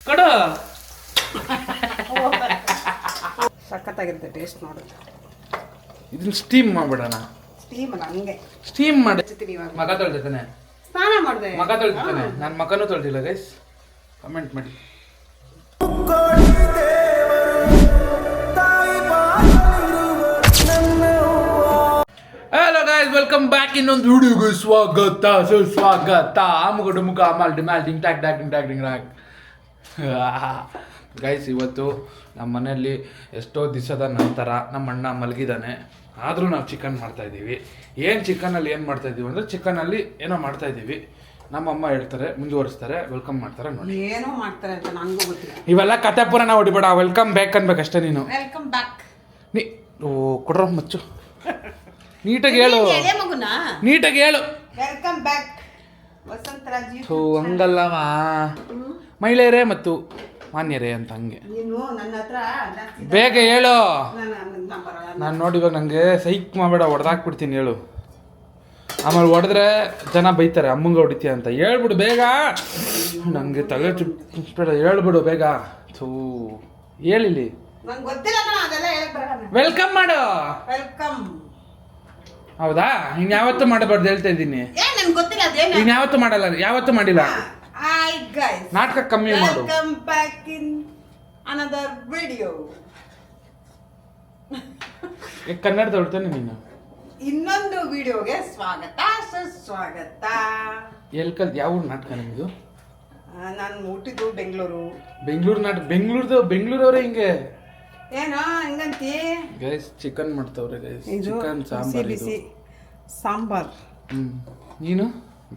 ಕೊಡು. ಸಖತ್ತಾಗಿರುತ್ತೆ ಟೇಸ್ಟ್ ನೋಡೋದು. ಇದನ್ನ ಸ್ಟೀಮ್ ಮಾಡ್ಬಿಡೋಣ. ಸ್ಟೀಮ್ ಅಲ್ಲ, ಹಂಗೆ ಸ್ಟೀಮ್ ಮಾಡಿ. ಇವಾಗ ಮಗ ತೊಳ್ದಿದ್ದಾನೆ, ಸ್ನಾನ ಮಾಡಿದೆ. ಮಗ ತೊಳ್ದಿದ್ದಾನೆ, ನನ್ನ ಮಗನೂ ತೊಳ್ದಿಲ್ಲ. ಗೈಸ್ ಕಮೆಂಟ್ ಮಾಡಿ. Hello guys, welcome back. ಇನ್ನೊಂದು ವಿಡಿಯೋಗೆ ಸ್ವಾಗತ ಸುಸ್ವಾಗತ. ಆಮುಗಡು ಮುಖ ಅಮಲ್ ಡಿಮ್ಯಾಲ್ ಡಿಂಗ್ ಟ್ಯಾಕ್ ಡ್ಯಾಕ್ ಡಿಂಗ್ ಟ್ಯಾಕ್ ಡಿಂಗ್ ಟ್ಯಾಕ್. ಗೈಸ್, ಇವತ್ತು ನಮ್ಮ ಮನೆಯಲ್ಲಿ ಎಷ್ಟೋ ದಿವಸದ ನಂತರ ನಮ್ಮ ಅಣ್ಣ ಮಲಗಿದ್ದಾನೆ. ಆದರೂ ನಾವು ಚಿಕನ್ ಮಾಡ್ತಾಯಿದ್ದೀವಿ. ಏನು ಚಿಕನಲ್ಲಿ ಏನು ಮಾಡ್ತಾಯಿದ್ದೀವಿ ಅಂದರೆ, ಚಿಕನಲ್ಲಿ ಏನೋ ಮಾಡ್ತಾಯಿದ್ದೀವಿ. ನಮ್ಮಮ್ಮ ಹೇಳ್ತಾರೆ, ಮುಂದುವರಿಸ್ತಾರೆ, ವೆಲ್ಕಮ್ ಮಾಡ್ತಾರೆ. ನೋಡಿ ಏನೋ ಮಾಡ್ತಾರೆ ಅಂತ ನನಗೂ ಗೊತ್ತಿಲ್ಲ. ಇವೆಲ್ಲ ಕತೆ ಪುರಾಣ ಹೊಡಿಬೇಡ, ವೆಲ್ಕಮ್ ಬ್ಯಾಕ್ ಅನ್ಬೇಕಷ್ಟೇ ನೀನು. Welcome back. ಕೊಡ್ರ ಮಚ್ಚು, ನೀಟಾಗಿ ಹೇಳು, ನೀಟಾಗಿ ಹೇಳು. Welcome back Vasantharaj. ಹಂಗಲ್ಲವ, ಮಹಿಳೆಯರೇ ಮತ್ತು ಮಾನ್ಯರೇ ಅಂತ ಹಂಗೆ ನೀನು ನನ್ನ ಹತ್ರ ಬೇಗ ಹೇಳು. ಬರಲ್ಲ. ನಾನು ನೋಡಿ ಇವಾಗ ನನಗೆ ಸೈಕ್ ಮಾಡಬೇಡ, ಹೊಡೆದಾಕ್ಬಿಡ್ತೀನಿ. ಹೇಳು, ಆಮೇಲೆ ಹೊಡೆದ್ರೆ ಜನ ಬೈತಾರೆ, ಅಮ್ಮಂಗೆ ಹೊಡಿತೀಯ ಅಂತ. ಹೇಳ್ಬಿಡು ಬೇಗ, ನನಗೆ ತಲೆ ಬೇಡ, ಹೇಳ್ಬಿಡು ಬೇಗ. ಥೂ, ಹೇಳಿಲಿ. ನಂಗೆ ಗೊತ್ತಿಲ್ಲ ಕಣ, ಅದೆಲ್ಲ ಹೇಳಕ್ ಬರಲ್ಲ. ವೆಲ್ಕಮ್ ಮಾಡು. ವೆಲ್ಕಮ್. ಹೌದಾ? ಇನ್ನು ಯಾವತ್ತೂ ಮಾಡಬಾರ್ದು ಹೇಳ್ತಾ ಇದ್ದೀನಿ. ನಂಗೆ ಗೊತ್ತಿಲ್ಲ ಅದೇನು. ಇನ್ನು ಯಾವತ್ತೂ ಮಾಡಲ್ಲ, ಯಾವತ್ತೂ ಮಾಡಿಲ್ಲ. Hi guys. ನಾಟಕ ಕಮ್ಮಿ ಮಾಡು. Welcome back in another video. Kannada ತೊಳ್ತಾನೆ ನೀನು. ಇನ್ನೊಂದು ವಿಡಿಯೋಗೆ ಸ್ವಾಗತ ಸುಸ್ವಾಗತ. ಯಾವ ನಾಟಕ ನಿಮ್ಮದು? ನಾನು ಹುಟ್ಟಿದ್ದು ಬೆಂಗಳೂರು. ಬೆಂಗಳೂರು ನಾಟಕ. ಬೆಂಗಳೂರವ್ರೆ ಹಿಂಗೆ ಏನೋ ಹಿಂಗಂತಿ. ಗೈಸ್, ಚಿಕನ್ ಮಾಡ್ತವ್ರೆ ಗೈಸ್. ಇದು ಚಿಕನ್ ಸಾಂಬಾರ್. ಬಿಸಿ ಸಾಂಬಾರ್. ನೀನು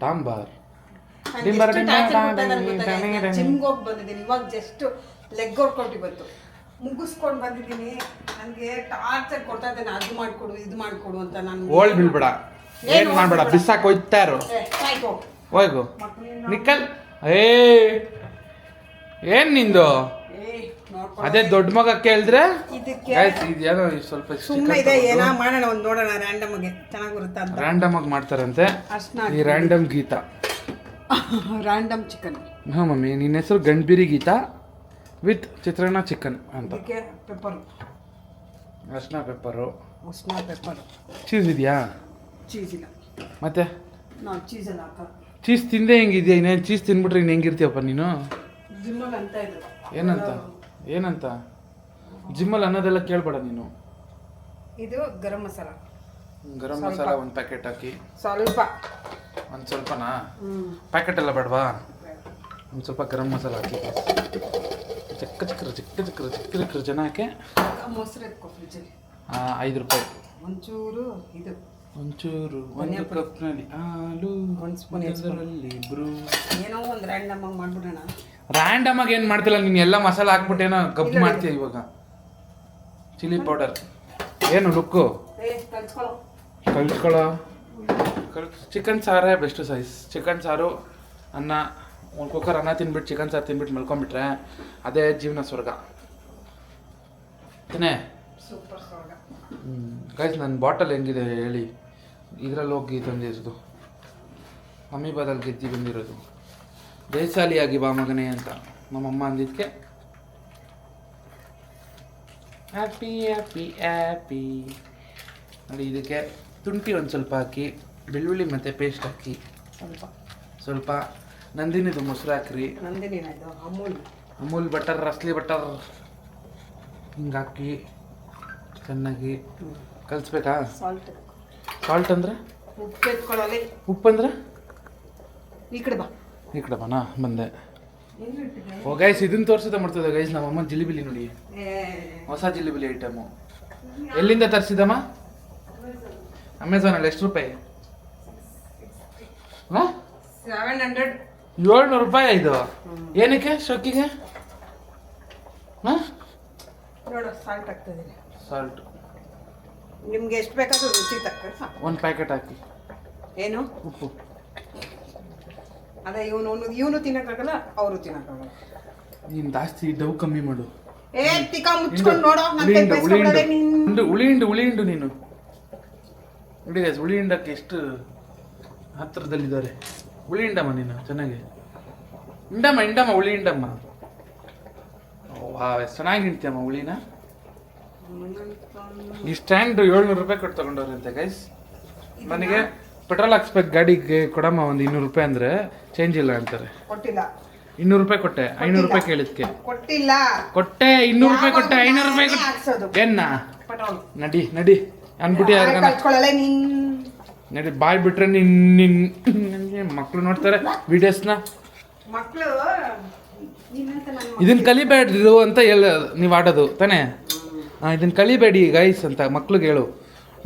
ಡಾಂಬಾರ್. ಜಿಮ್ಗೆ ಹೋಗಿ ಬಂದಿದ್ದೀನಿ. ಇವಾಗ ಜಸ್ಟ್ ಲೆಗ್ ವರ್ಕೌಟ್ ಇವತ್ತು ಮುಗಿಸ್ಕೊಂಡು ಬಂದಿದ್ದೀನಿ. ನನಗೆ ಟಾರ್ಚರ್ ಕೊಡ್ತಾ ಇದ್ದೇನೆ, ಅದು ಮಾಡ್ಕೊಡು ಇದು ಮಾಡ್ಕೊಡು ಅಂತ. ನಾನು ಓಲ್ಡ್ ಬೀಳ್ಬೇಡ, ಏನ್ ಮಾಡ್ಬೇಡ, ಬಿಸಾಕ್ ಹೋಯ್ತಾ ಇರು. ಹೋಗು ನಿಕ್ಕಲ್. ಏನ್ ನಿಂದು? ಅದೇ ದೊಡ್ಡ ಮಗ ಕೇಳಿದ್ರೆ ಇದೇನೋ ಸ್ವಲ್ಪ ಸುಮ್ಮನೆ ಇದೆ, ಏನೋ ಮಾಡೋಣ, ಒಂದು ನೋಡೋಣ ರ್ಯಾಂಡಮ್ ಆಗಿ ಚೆನ್ನಾಗಿ ಬರುತ್ತಾ ಅಂತ. ರ್ಯಾಂಡಮ್ ಆಗಿ ಮಾಡ್ತಾರಂತೆ. ಈ ರ್ಯಾಂಡಮ್ ಗೀತಾ ರ್ಯಾಂಡಮ್ ಚಿಕನ್. ಹಾಂ ಮಮ್ಮಿ, ನಿನ್ನ ಹೆಸರು ಗಂಡ್ಬಿರಿ ಗೀತಾ ವಿತ್ ಚಿತ್ರಾನ್ನ ಚಿಕನ್ ಅಂತ. ಪೆಪ್ಪರು, ಅರ್ಶಿನ ಪೆಪ್ಪರು. ಪೆಪ್ಪರು. ಚೀಸ್ ಇದೆಯಾ? ಚೀಸ್ ಇಲ್ಲ. ಮತ್ತೆ ನಾವು ಚೀಸ್ ಎಲ್ಲ ಹಾಕ. ಚೀಸ್ ತಿಂದೆ ಹೆಂಗಿದ್ಯಾ? ಇನ್ನೇನು ಚೀಸ್ ತಿನ್ಬಿಟ್ರೆ ಇನ್ನು ಹೆಂಗಿರ್ತೀಯಪ್ಪ ನೀನು? ಜಿಮ್ಮಲ್ಲಿ ಅಂತ ಇದ್ರು. ಏನಂತ ಜಿಮ್ಮಲ್ಲಿ ಅನ್ನೋದೆಲ್ಲ ಕೇಳಬೇಡ ನೀನು. ಇದು ಗರಂ ಮಸಾಲ. ಗರಂ ಮಸಾಲ ಒಂದು ಪ್ಯಾಕೆಟ್ ಹಾಕಿ. ಒಂದು ಸ್ವಲ್ಪನಾ? ಪ್ಯಾಕೆಟ್ ಎಲ್ಲ ಬೇಡವಾ? ಒಂದು ಸ್ವಲ್ಪ ಗರಂ ಮಸಾಲ ಹಾಕಿ. ಚಿಕ್ಕ ಜನ ಹಾಕಿ. ಮೊಸರು ಎತ್ಕೊ ಫ್ರಿಜ್ಜಲ್ಲಿ. 5 ರೂಪಾಯಿ. ಒಂಚೂರು ಇದು, ಒಂಚೂರು ಒಂದು ಕಪ್ನಲ್ಲಿ ಹಾಲು, ಒಂದು ಸ್ಪೂನ್ ಅದರಲ್ಲಿ ಬ್ರೂ. ಏನೋ ಒಂದು ರ್ಯಾಂಡಮ್ ಆಗಿ ಮಾಡ್ಬಿಡೋಣ. ರ್ಯಾಂಡಮ್ ಆಗಿ ಏನು ಮಾಡ್ತಿಲ್ಲ ನೀನು, ಎಲ್ಲ ಮಸಾಲ ಹಾಕ್ಬಿಟ್ಟೇನೋ ಕಬ್ಬು ಮಾಡ್ತೀಯ ಇವಾಗ. ಚಿಲ್ಲಿ ಪೌಡರ್ ಏನು ಲುಕ್ಕು? ಕಲ್ಸ್ಕೊಳ್ಳೋ. ಚಿಕನ್ ಸಾರೇ ಬೆಸ್ಟ್ ಸೈಜ್. ಚಿಕನ್ ಸಾರು, ಅನ್ನ, ಒಂದು ಕುಕ್ಕರ್ ಅನ್ನ ತಿನ್ಬಿಟ್ಟು ಚಿಕನ್ ಸಾರು ತಿನ್ಬಿಟ್ಟು ಮಲ್ಕೊಂಡ್ಬಿಟ್ರೆ ಅದೇ ಜೀವನ ಸ್ವರ್ಗ ತಾನೇ. ಸೂಪರ್ ಸ್ವರ್ಗ. ಗೈಸ್, ನನ್ನ ಬಾಟಲ್ ಹೆಂಗಿದೆ ಹೇಳಿ. ಇದರಲ್ಲಿ ಹೋಗಿ ತಂದಿರೋದು, ಅಮೀಬಾದಲ್ಲಿ ಗೆದ್ದಿ ಬಂದಿರೋದು. ಜೈಸಾಲಿಯಾಗಿ ಬಾ ಮಗನೇ ಅಂತ ನಮ್ಮಮ್ಮ ಅಂದಿದ್ದಕ್ಕೆ ಹ್ಯಾಪಿ ಹ್ಯಾಪಿ ಹ್ಯಾಪಿ. ನೋಡಿ, ಇದಕ್ಕೆ ತುಂಟಿ ಒಂದು ಸ್ವಲ್ಪ ಹಾಕಿ, ಬೆಳ್ಳುಳ್ಳಿ ಮತ್ತು ಪೇಸ್ಟ್ ಹಾಕಿ, ಸ್ವಲ್ಪ ನಂದಿನಿದು ಮೊಸರು ಹಾಕ್ರಿ. ಅಮೂಲ್ ಬಟರ್, ರಸ್ಲಿ ಬಟರ್ ಹಿಂಗೆ ಹಾಕಿ ಚೆನ್ನಾಗಿ ಕಲಿಸ್ಬೇಕಾ? ಸಾಲ್ಟ್ ಅಂದರೆ ಉಪ್ಪು ಅಂದರೆ ಈ ಕಡೆ ಬಾ. ಈ ಕಡೆ ಬಾನಾ? ಬಂದೆ. ಓ ಗೈಸ್, ಇದನ್ನು ತೋರಿಸಿದ ಮಾಡ್ತದೆ ಗೈಸ್. ನಮ್ಮಮ್ಮ ಜಿಲಿಬಿಲಿ ನೋಡಿ, ಹೊಸ ಜಿಲಿಬಿಲಿ ಐಟಮು. ಎಲ್ಲಿಂದ ತರಿಸಿದಮ್ಮ? ಅಮೆಝಾನಲ್ಲಿ. ಎಷ್ಟು ರೂಪಾಯಿ? 700 ರೂಪಾಯಿ. ಇದು ಏನಕ್ಕೆ? ಶೋಕಿಗೆ? ನೋಡು, ಸಾಲ್ಟ್ ಹಾಕ್ತಿದ್ದೀನಿ. ಸಾಲ್ಟ್ ನಿಮ್ಗೆ ಎಷ್ಟು ಬೇಕಾದ್ರೂ ರುಚಿ ತಕ್ಕ ಒಂದು ಪ್ಯಾಕೆಟ್ ಹಾಕಿ. ಏನು ಉಪ್ಪು? ಅದೇ ಇವನು ತಿನ್ನಕ್ಕಾಗಲ್ಲ, ಅವರು ತಿನ್ನಕ್ಕಾಗಲ್ಲ. ನೀನು ಜಾಸ್ತಿ ಡವ್ ಕಮ್ಮಿ ಮಾಡು. ಮುಚ್ಕೊಂಡು ನೋಡೋ. ಉಳಿಂಡು ನೀನು. ನೋಡಿ ಗೈಸ್, ಹುಳಿ ಹಿಂಡಕ್ಕೆ ಎಷ್ಟು ಹತ್ತಿರದಲ್ಲಿದ್ದಾರೆ. ಹುಳಿ ಹಿಂಡಮ್ಮ ನೀನು ಚೆನ್ನಾಗಿ ಹಿಂಡಮ್ಮ ಹುಳಿ ಹಿಂಡಮ್ಮ. ವಾ, ಎಷ್ಟು ಚೆನ್ನಾಗಿ ಹಿಂಡ್ತೀಯಮ್ಮ ಹುಳಿನ. ಈ ಸ್ಟ್ಯಾಂಡ್ 700 ರೂಪಾಯಿ ಕೊಟ್ಟು ತಗೊಂಡವ್ರಂತೆ ಗೈಸ್. ನನಗೆ ಪೆಟ್ರೋಲ್ ಹಾಕ್ಸ್ಬೇಕು ಗಾಡಿಗೆ, ಕೊಡಮ್ಮ ಒಂದು 200 ರೂಪಾಯಿ ಅಂದರೆ ಚೇಂಜ್ ಇಲ್ಲ ಅಂತಾರೆ. ಕೊಟ್ಟಿಲ್ಲ. 200 ರೂಪಾಯಿ ಕೊಟ್ಟೆ, 500 ರೂಪಾಯಿ ಕೇಳಿದ್ಕೆ ಕೊಟ್ಟಿಲ್ಲ. ಕೊಟ್ಟೆ 200 ರೂಪಾಯಿ ಕೊಟ್ಟೆ, 500 ರೂಪಾಯಿ ಕೊಟ್ಟೆ. ಏನ್ನ ನಡಿ ನಡಿ ಅನ್ಬಿಟ್ಟು ನಡಿ, ಬಾಯ್ ಬಿಟ್ರೆ ನಿನ್ನ ಮಕ್ಕಳು ನೋಡ್ತಾರೆ ವಿಡಿಯೋಸ್ನ. ಮಕ್ಕಳು ಇದನ್ನ ಕಲಿಬೇಡ್ರು ಅಂತ ನೀವು ಆಡೋದು ತಾನೇ. ಇದನ್ನ ಕಲಿಬೇಡಿ ಗೈಸ್ ಅಂತ ಮಕ್ಳಿಗೆ ಹೇಳು.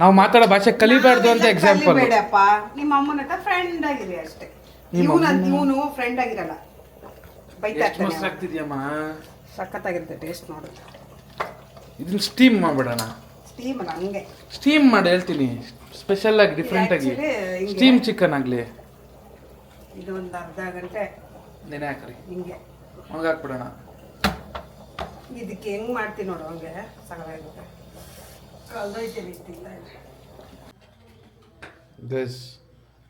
ನಾವು ಮಾತಾಡೋ ಭಾಷೆ ಕಲಿಬಾರ್ದು ಅಂತ ಎಕ್ಸಾಂಪಲ್. ಬೇಡಪ್ಪ, ನಿಮ್ಮ ಅಮ್ಮನ ಹತ್ರ ಫ್ರೆಂಡ್ ಆಗಿದೆ ಅಷ್ಟೇ. ಇವನು ಫ್ರೆಂಡ್ ಆಗಿರಲ್ಲ, ಬೈತಾ ಇರ್ತಾನೆ. ಆಗ್ತಿದ್ಯಮ್ಮ, ಸಖತ್ತಾಗಿರುತ್ತೆ ಟೇಸ್ಟ್ ನೋಡು. ಇದನ್ನ ಸ್ಟೀಮ್ ಮಾಡ್ಬಿಡೋಣ. ಸ್ಟೀಮ್ ಅಲ್ಲ, ಹಂಗೆ ಸ್ಟೀಮ್ ಮಾಡಿ ಹೇಳ್ತೀನಿ, ಸ್ಪೆಷಲ್ ಆಗಿ ಡಿಫ್ರೆಂಟ್ ಆಗಿ ಸ್ಟೀಮ್ ಚಿಕನ್ ಆಗಲಿ. ಇದು ಒಂದು ಅರ್ಧ ಗಂಟೆ ನೆನೆ ಹಾಕ್ರಿ, ಹಿಂಗೆ ಒಣಗಾಕ್ಬಿಡೋಣ. ಇದಕ್ಕೆ ಹೆಂಗ್ ಮಾಡ್ತೀನಿ ನೋಡು, ಹಂಗೆ ಸಗಲಾಗುತ್ತೆ. ಕಲ್ದೈತೇನೆ ಇಷ್ಟಿಲ್ಲ ಗೈಸ್,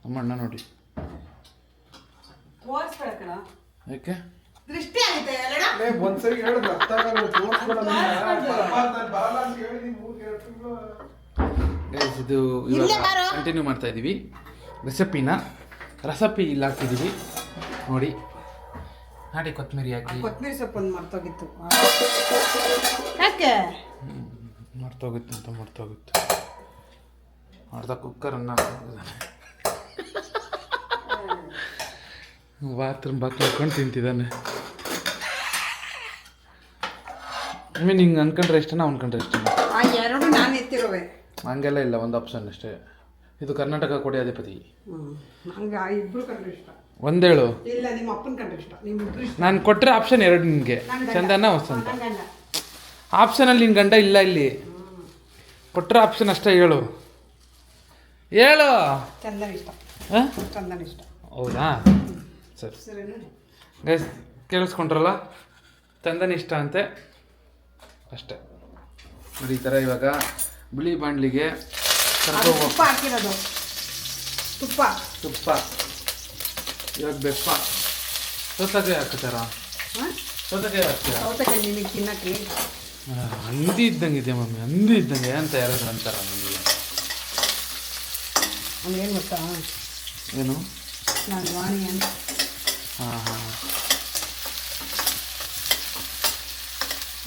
ನಮ್ಮ ಅಣ್ಣ ನೋಡಿ. ತೋರಿಸ್ಬೇಡ ಕಣ, ಯಾಕೆ ದೃಷ್ಟಿ ಆಗುತ್ತೆ ಒಂದ್ಸರಿ ಹೇಳಿದ್ರು ಅರ್ಥ ಆಗಲ್ಲ, ತೋರಿಸ್ಬೇಡ ಗೈಸ್. ಇದು ಇವಾಗ ಕಂಟಿನ್ಯೂ ಮಾಡ್ತಾ ಇದ್ದೀವಿ ರೆಸಿಪಿ ಇಲ್ಲಿ ಹಾಕಿದ್ದೀವಿ ನೋಡಿ. ಹಾಡಿ ಕೊತ್ತಂಬರಿ ಹಾಕಿ. ಕೊತ್ತಂಬರಿ ಸೊಪ್ಪು ಒಂದು ಮರ್ತೋಗಿತ್ತು. ಯಾಕೆ ಮರ್ತೋಗಿತ್ತು ಅರ್ಧ ಕುಕ್ಕರನ್ನು ಬಾತ್ರೂಮ್ ಬಾಕ್ಲು ಹಾಕೊಂಡು ತಿಂತಿದ್ದಾನೆ. ಹಿಂಗೆ ಅನ್ಕೊಂಡ್ರೆ ಇಷ್ಟನ ಅನ್ಕೊಂಡ್ರೆ ಇಷ್ಟನ? ಆ ಎರಡು ನಾನು ಎತ್ತಿರುವೆ. ಹಂಗೆಲ್ಲ ಇಲ್ಲ, ಒಂದು ಆಪ್ಷನ್ ಅಷ್ಟೇ. ಇದು ಕರ್ನಾಟಕ ಕೊಡಿ ಅಧಿಪತಿ. ನಂಗೆ ಆ ಇಬ್ರು ಕಂಡ್ರೆ ಇಷ್ಟ. ಒಂದೇಳು ಇಲ್ಲ, ನಿಮ್ಮ ಅಪ್ಪನ ಕಂಡ್ರೆ ಇಷ್ಟ. ನಿಮ್ಮಿಬ್ರು ಇಷ್ಟ. ನಾನು ಕೊಟ್ಟರೆ ಆಪ್ಷನ್ 2 ನಿನಗೆ, ಚಂದನ ವಸಂತ. ಆಪ್ಷನಲ್ಲಿ ನಿನ್ನ ಗಂಡ ಇಲ್ಲ ಇಲ್ಲಿ. ಕೊಟ್ಟರೆ ಆಪ್ಷನ್ ಅಷ್ಟೇ, ಹೇಳು ಚಂದನ ಇಷ್ಟ. ಹಾಂ, ಚಂದನ ಇಷ್ಟ. ಹೌದಾ, ಸರಿ ಸರಿನಾ ಗೈಸ್, ಕೇಳಿಸ್ಕೊಂಡ್ರಲ್ಲ, ಚಂದನ ಇಷ್ಟ ಅಂತೆ ಅಷ್ಟೇ ನೋಡಿ. ಈ ಥರ ಇವಾಗ ಬಿಳಿ ಬಾಣಲಿಗೆ ತುಪ್ಪ ಹಾಕಿರೋದು. ತುಪ್ಪ ಇವಾಗ ಬೆಪ್ಪ ಸೌತೆಕಾಯಿ ಹಾಕ್ತಾರ. ಸೌತೆಕಾಯಿ ಹಾಕ್ತೀರಾ? ಸೌತೆಕಾಯಿ ನಿನಗೆ ತಿನ್ನಕ್ಕೆ ಹಂದಿ ಇದ್ದಂಗೆ ಇದೆ ಮಮ್ಮಿ, ಹಂದಿ ಇದ್ದಂಗೆ ಅಂತ ಯಾರಾದ್ರೂ ಅಂತಾರ ನನಗೆ. ಅಂದ್ರೆ ಏನು ಗೊತ್ತಾ, ಏನು ನಾನು ವಾಣಿ ಅಂತ. ಹಾಂ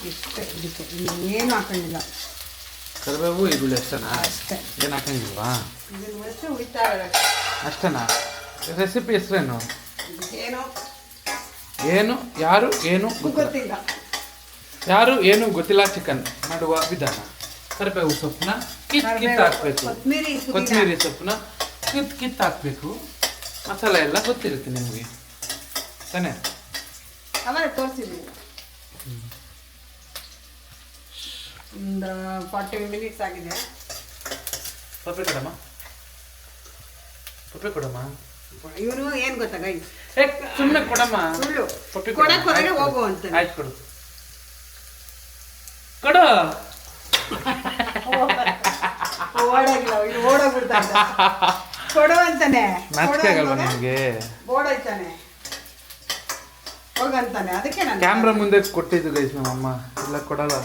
ಇಷ್ಟೇ, ಇದಕ್ಕೆ ಏನು ಹಾಕೊಂಡಿಲ್ಲ. ಕರಿಬೇವು ಈರುಳ್ಳಿ ಅಷ್ಟೇನಾ? ಅಷ್ಟೇ. ಏನು ಹಾಕಂಗಿಲ್ವಾ? ಇದನ್ನು ಅಷ್ಟು ಉಳಿತಾರ ಅಷ್ಟೇನಾ? ರೆಸಿಪಿ ಹೆಸರೇನು? ಏನು ಯಾರು ಏನು ಗೊತ್ತಿಲ್ಲ. ಯಾರು ಏನು ಗೊತ್ತಿಲ್ಲ ಚಿಕನ್ ಮಾಡುವ ವಿಧಾನ. ಕರಿಬೇವು ಸೊಪ್ಪನ್ನ ಕಿತ್ತು ಹಾಕ್ಬೇಕು, ಕೊತ್ತಂಬರಿ ಸೊಪ್ಪನ್ನ ಕಿತ್ತು ಹಾಕ್ಬೇಕು. ಮಸಾಲೆ ಎಲ್ಲ ಗೊತ್ತಿರುತ್ತೆ ನಿಮಗೆ ತಾನೇ? ಅವಾಗ ತೋರಿಸಿದ್ವಿ. ಒಂದು 40 ಮಿನಿಟ್ಸ್ ಆಗಿದೆ. ಪಪ್ಪೆ ಕೊಡಮ್ಮ. ಇವನು ಏನು ಗೊತ್ತಾ ಗೈ, ಸುಮ್ಮನೆ ಕೊಡಮ್ಮ. ಸುಳ್ಳು ಪಪ್ಪೆ ಕೊಡಕ್ಕೆ ಹೊರಗೆ ಹೋಗು ಅಂತ. ಆಯ್ತು, ಕೊಡು. ಓಡಾಗಿಲ್ಲ, ಇದು ಓಡೋಗ್ಬಿಡ್ತಾ ಇದ್ದ. ಕೊಡು ಅಂತಾನೆ. ನಾಚಿಕೆ ಆಗಲ್ವಾ ನಿಮಗೆ? ಓಡಾಯ್ತಾನೆ, ಹೋಗಂತಾನೆ. ಅದಕ್ಕೆ ನಾನು ಕ್ಯಾಮ್ರಾ ಮುಂದೆ ಕೊಟ್ಟಿದ್ದು ಗೈಸ್ ನಮ್ಮಮ್ಮ. ಇಲ್ಲ ಕೊಡಲ್ಲ,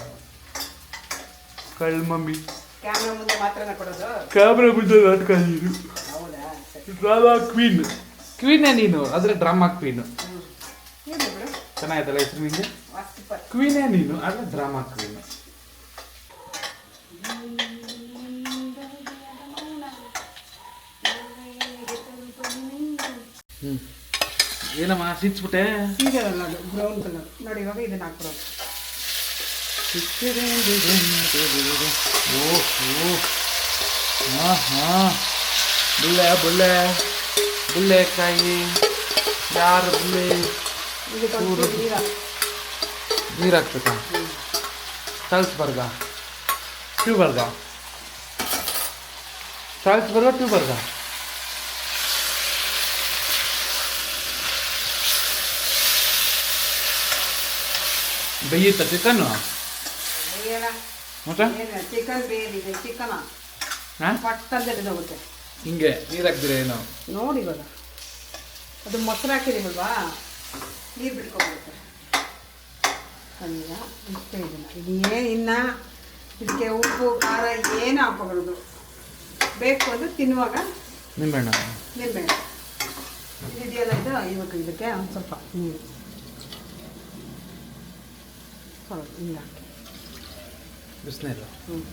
ಕಳ್ ಮಮ್ಮಿ. ಕ್ಯಾಮ್ರಾ ಮುಂದೆ ಮಾತ್ರನೇ ಕೊಡೋದು. ಕ್ಯಾಮ್ರಾ ಮುಂದೆ ನಾಟಕ ನೀನು. ಹೌದಾ? ಡ್ರಾಮಾ ಕ್ವೀನೇ ನೀನು, ಆದ್ರೆ ಡ್ರಾಮಾ ಕ್ವೀನು. ಏನು ಬಿಡು, ಚೆನ್ನಾಗಿತ್ತಲ್ಲ ಹೆಸರು ನಿಂಗೆ? ಸೂಪರ್. ಕ್ವೀನೇ ನೀನು, ಆದ್ರೆ ಡ್ರಾಮಾ ಕ್ವೀನು. ಏನಮ್ಮ ಸಿಚ್ಬಿಟ್ಟೆ? ಸೀರಿಯಲ್ ಅಲ್ಲ ಅದು, ಬ್ರೌನ್ ಕಲರ್ ನೋಡಿ. ಇವಾಗ ಇದನ್ನ ಹಾಕ್ಬಿಡೋದು. ಬುಳ್ಳೆಕಾಯಿ ಯಾರು ಬುಳ್ಳೆ ನೀರು ಹಾಕ್ಬೇಕಾ? ಸಾಲ್ಸ್ಬರ್ಗ ಟ್ಯೂಬರ್ಗ ಟ್ಯೂಬರ್ಗ ಬೇಯುತ್ತ ಚಿಕನ್ನು ಮತ್ತೆ? ಚಿಕನ್ ಬೇಯಿದೆ, ಚಿಕನ್ ಹಾಂ ಪಟ್ಟಂತೆ ಹೋಗುತ್ತೆ. ಹಿಂಗೆ ನೀರು ಹಾಕ್ದಿರ ಏನು? ನೋಡಿ ಇವಾಗ ಅದು ಮೊಸರು ಹಾಕಿದೀವಲ್ವಾ, ನೀರು ಬಿಟ್ಕೊಂಡ್ಬಿಡುತ್ತೆ. ಈಗ ಇಷ್ಟೇ ಇದನ್ನು ಇದೇ ಇನ್ನು ಇದಕ್ಕೆ ಉಪ್ಪು ಖಾರ ಏನು ಹಾಕೋಬಾರ್ದು. ಬೇಕು ಅಂದರೆ ತಿನ್ನುವಾಗ ನಿಂಬೆಹಣ್ಣು ನಿಂಬೆಹಣ್ಣು ಇದೆಯಲ್ಲ ಇದು ಇವಾಗ ಇದಕ್ಕೆ ಒಂದು ಸ್ವಲ್ಪ ನೀರು ಹಿಂಗೆ ಹಾಕಿ ಬಿಸಿನೀರು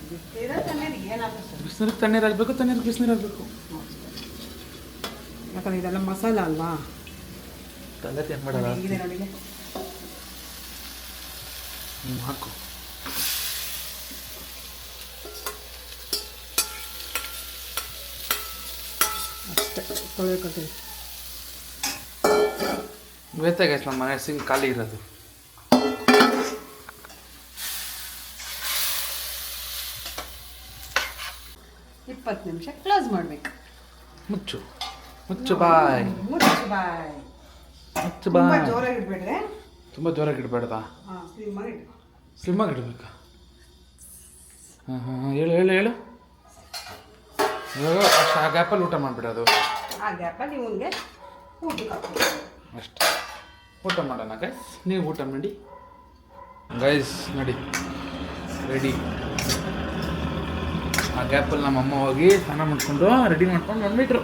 ಬಿಸಿನೀರ ತಣ್ಣೀರಿಗೆ ಏನಾಗುತ್ತೆ ಸರ್? ಬಿಸಿನೀರಿಗೆ ತಣ್ಣೀರು ಹಾಕಬೇಕು, ತಣ್ಣೀರಿಗೆ ಬಿಸಿನೀರು ಹಾಕಬೇಕು. ಯಾಕಂದ್ರೆ ಇದೆಲ್ಲ ಮಸಾಲ ಅಲ್ವಾ, ತಲೆ ಏನು ಮಾಡಲ್ಲ. ಹೇಗಿದೆ ನೋಡಿ. ಹಾಕು. ಅಷ್ಟೇ ತೊಳೆಯೋಕೊಳ್ತೀವಿ. ಇವತ್ತೇ ಗೈಸ್ ನಮ್ಮ ಮನೆ ಸಿಂಕ್ ಖಾಲಿ ಇರೋದು. ಇಪ್ಪತ್ತು ನಿಮಿಷ ಕ್ಲೋಸ್ ಮಾಡಬೇಕು. ಮುಚ್ಚು ಮುಚ್ಚು ಬಾಯ್, ಮುಚ್ಚು ಬಾಯ್. ಮುಚ್ಚು ತುಂಬ ಬಾಯ್. ಜೋರಾಗಿ ಇಡಬೇಡ್ರೆ. ತುಂಬ ಜೋರಾಗಿ ಇಡಬೇಡ್ದಾ? ಹಾಂ, ಸ್ಲಿಮ್ಮಾಗಿ ಇಡು. ಸ್ಲಿಮ್ಮಾಗಿ ಇಡಬೇಕಾ? ಹಾಂ ಹಾಂ ಹೇಳು ಹೇಳು ಹೇಳು. ಇವಾಗ ಅಷ್ಟು ಆ ಗ್ಯಾಪಲ್ಲಿ ಊಟ ಮಾಡಿಬಿಡೋದು. ಆ ಗ್ಯಾಪಲ್ಲಿ ಇವನಿಗೆ ಊಟಕ್ಕೆ ಹಾಕ್ಬೇಕು. ಅಷ್ಟೇ, ಊಟ ಮಾಡೋಣ ಗೈಸ್. ನೀವು ಊಟ ಮಾಡಿ ಗೈಸ್. ನೋಡಿ ರೆಡಿ. ಆ ಗ್ಯಾಪಲ್ಲಿ ನಮ್ಮಮ್ಮ ಹೋಗಿ ಸ್ನಾನ ಮಾಡ್ಕೊಂಡು ರೆಡಿ ಮಾಡ್ಕೊಂಡು ಬಂದ್ಬಿಟ್ರು.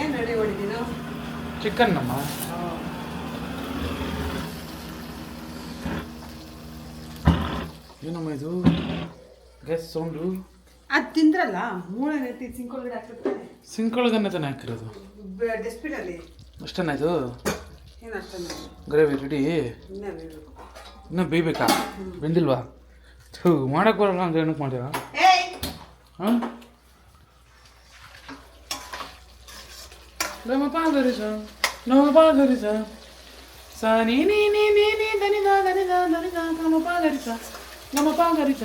ಏನು ರೆಡಿ ಮಾಡಿದ್ದೀನೋ? ಚಿಕನ್ ನಮ್ಮ ಏನಮ್ಮ ಇದು ಗ್ಯಾಸ್ ಸೌಂಡು? ಅದು ತಿಂದ್ರಲ್ಲ, ಮೂಳೆ ನೆತ್ತಿ ಸಿಂಕ್ ಒಳಗಡೆ ಹಾಕ್ಬಿಡ್ತಾನೆ. ಸಿಂಕ್ ಒಳಗನೆ ತಾನೇ ಹಾಕಿರೋದು. ಡಸ್ಟ್ಬಿನಲ್ಲಿ ಅಷ್ಟೇನಾ ಇದು? ಏನು ಅಷ್ಟೊಂದು ಗ್ರೇವಿ ರೆಡಿ. ಇನ್ನೂ ಬೇಕು. ಇನ್ನೂ ಬೇಯ್ಬೇಕಾ? ಬೆಂದಿಲ್ವಾ? ಥೂ, ಮಾಡಕ್ಕೆ ಬರಲ್ಲ ಅಂತ ಏನಕ್ಕೆ ಮಾಡ್ತೀರಾ? ಏಯ್ ಹಾಂ ನಮ್ಮಪ್ಪ ಗರಿಸ ನಮ್ಮಪ್ಪ ಗರಿಸ ಸ ನೀ ನೀ ನೀ ನೀ ನೀ ದನಿದ ದನಿದ ದನಿದ ನಮ್ಮಪ್ಪ ಗರಿಸ ನಮ್ಮಪ್ಪ ಗರಿಸ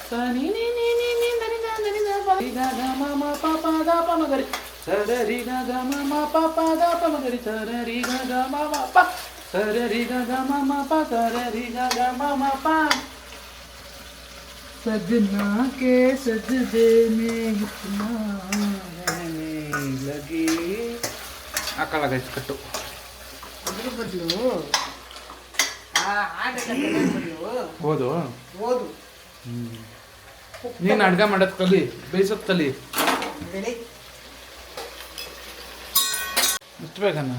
ಸ ನೀ ನೀ ನೀ ನೀ ನೀ ದನಿದ ದನಿದ ಗ ಗ ಮ ಮ ಪ ಪ ಗ ಪ ಮ ಗರಿ ಸ ರ ರಿ ಗ ಗ ಮ ಮ ಪ ಪ ಗ ಪ ಮ ಗರಿ ಸ ರ ರಿ ಗ ಗ ಮ ಮ ಪ ಸ ರ ರಿ ಗ ಗ ಮ ಮ ಪ ಸ ರ ರಿ ಗ ಗ ಮ ಮ ಪ सजना के सजदे में इतना रहने लगे. ಹಾಕಲ್ಲ ಗೈಸ್ ಕಟ್ಟು. ಅದ್ರ ಬದಲು ಆ ಹಾಡನ್ನ ಬದಲು ಹೌದು. ಓದು. ನೀನು ಅಡ್ಗೆ ಮಾಡೋದು ಕಲಿ, ಬೇಯಿಸೋದು ಕಲಿ. ಬೆಳಿ ಇಷ್ಟು ಬೇಕನ್ನ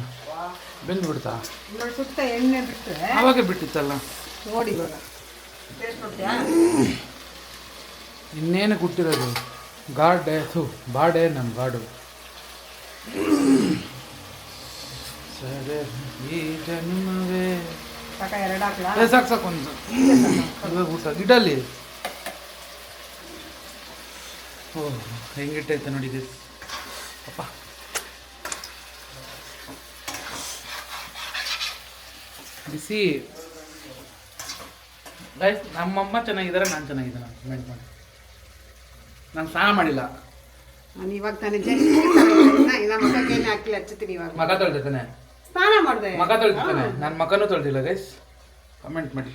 ಬೆಂದು ಬಿಡ್ತಾ? ನೋಡಿ ಸುತ್ತ ಎಣ್ಣೆ ಬಿಟ್ಟರೆ ಆವಾಗ ಬಿಟ್ಟಿತ್ತಲ್ಲ. ನೋಡಿ ಇವಾಗ ಟೇಸ್ಟ್ ನೋಡ್ತೀಯಾ? ಇನ್ನೇನು ಕೊಟ್ಟಿರೋದು ಗಾಡೆ ಥೂ ಬಾಡೆ ನಮ್ಮ ಗಾಡು. ಸರಿ ಈ ಜನ್ಮವೇ ಸಾಕ ಎರಡು ಹಾಕ್ಲಾ? ಸಾಕು ಸಾಕು ಒಂದು ಇವಾಗ ಊಟ ಗಿಡಲ್ಲಿ. ಓ ಹೆಂಗಿಟ್ಟೈತೆ ನೋಡಿ ಇದು ಅಪ್ಪ. ಬಿಸಿ ಗೈಸ್. ನಮ್ಮಮ್ಮ ಚೆನ್ನಾಗಿದ್ದಾರೆ, ನಾನು ಚೆನ್ನಾಗಿದ್ದಾನೆ ಕಮೆಂಟ್ ಮಾಡಿ. ನಾನು ಸ್ನಾನ ಮಾಡಿಲ್ಲ. ನಾನು ಇವಾಗ ತಾನೇ ಜಸ್ಟ್ ಇಲ್ಲ ಮಗಕ್ಕೆ ಏನು ಹಾಕಿಲ್ಲ, ಹಚ್ಚುತ್ತೀನಿ ಇವಾಗ. ಮಗ ತೊಳ್ದಿದ್ದಾನೆ, ಸ್ನಾನ ಮಾಡಿದೆ. ಮಗ ತೊಳ್ದಿದ್ದಾನೆ. ನಾನು ಮಗನೂ ತೊಳ್ದಿಲ್ಲ ಗೈಸ್. ಕಮೆಂಟ್ ಮಾಡಿ.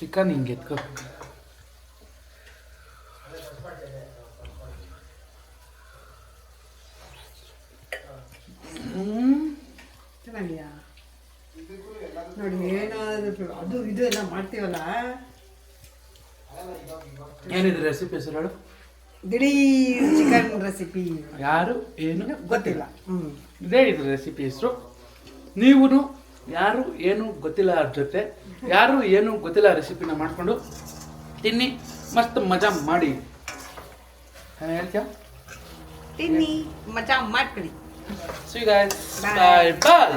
ಚಿಕನ್ ಹಿಂಗೆ ಎತ್ಕೋ. ಚೆನ್ನಾಗಿದೆಯಾ ನೋಡಿ. ಏನಾದ್ರು ಅದು ಇದು ಎಲ್ಲ ಮಾಡ್ತೀವಲ್ಲ. ಏನಿದೆ ರೆಸಿಪಿ ಹೆಸರು ಹೇಳು? ದಿಢೀರ್ ಚಿಕನ್ ರೆಸಿಪಿ. ಯಾರು ಏನು ಗೊತ್ತಿಲ್ಲ. ಇದೇ ಇದು ರೆಸಿಪಿ ಹೆಸರು. ನೀವು ಯಾರು ಏನು ಗೊತ್ತಿಲ್ಲ ಅವ್ರ ಜೊತೆ ಯಾರು ಏನು ಗೊತ್ತಿಲ್ಲ ರೆಸಿಪಿನ ಮಾಡಿಕೊಂಡು ತಿನ್ನಿ, ಮಸ್ತ್ ಮಜಾ ಮಾಡಿ. ಹೇಳ್ತೀಯ? ತಿನ್ನಿ ಮಜಾ ಮಾಡ್ಕೊಳ್ಳಿ. See you guys. Bye. Bye. Bye.